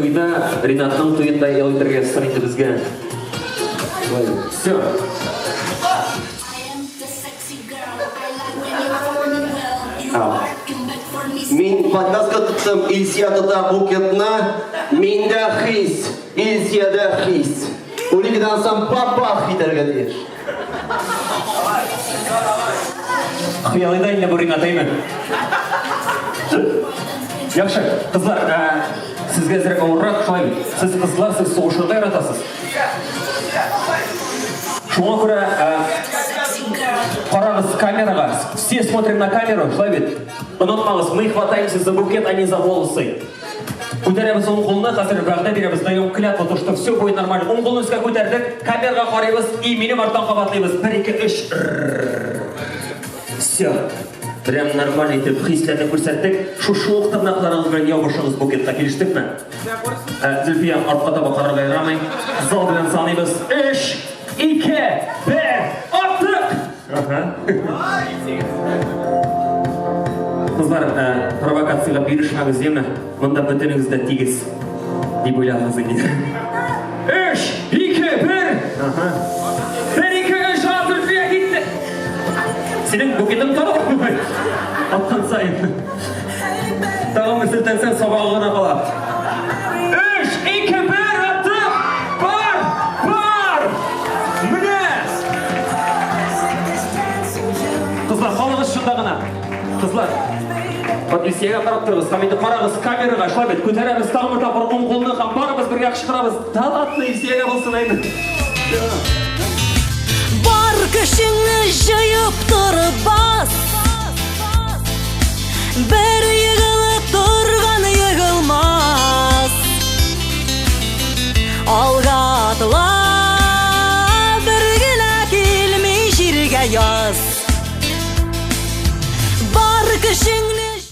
Ринаттың туйында елдерге сырыңды бізге. Все. Мен подказка тұттым, Ильсияда букетна, менде хис, Ильсияда хис. Улигдан сам папа хитерге дейір. Қиялыда енді бұрын атаймын. Яқшы, қызлар, сізге әзірек ауыррақ қалаймын. Сіз қызлар, сіз соғышырда яратасыз. Шуңа көре қарағыз камераға, все смотрим на камеру, жылай ұнатмаңыз, мы хватаемся за букет, а не за волосы. Көтереміз оң қолына, қазір бағда береміз, даем клятву, то, что все будет нормально. Оң қолымызға көтердік, камераға қараймыз, и менің артан қабатлаймыз. 1, 2, 3. Все. Прям нормально етіп, хислерді көрсеттік. Шу-шу тырнақларыңызға яубышыңыз букетқа келіштік ме? Зүлфия, артқа таба қарарға айрамай. Зал білен санаймыз. 3, 2, 1, аттық! Қызлар, провокацияға берішіңіз емі, мұнда бүтініңізді тегіз деп ойлағыңыз екен. 3, 2, 1! 1, 2, 3, Зүлфия кетті! Сенің букетің қанық қоймай? Аттан сайын. Тағым мүсілтенсен сабағына қалады. 3, 2, 1, аттық! Бар! Міне! Қызлар, қалыңыз шындағына. Қызлар, Патрисияға қарап тұрғыз, қаменді қарағыз камераға шылабет, көтереміз тағымыр тапыр оң қолына қам барымыз бірге ақшықырамыз. Талатны Исияға болсын айны. Бар күшіңі жайып тұрып бас, бір егіліп тұрған егілмас. Алға атыла, біргілі келмей жерге яз. Бар күшіңі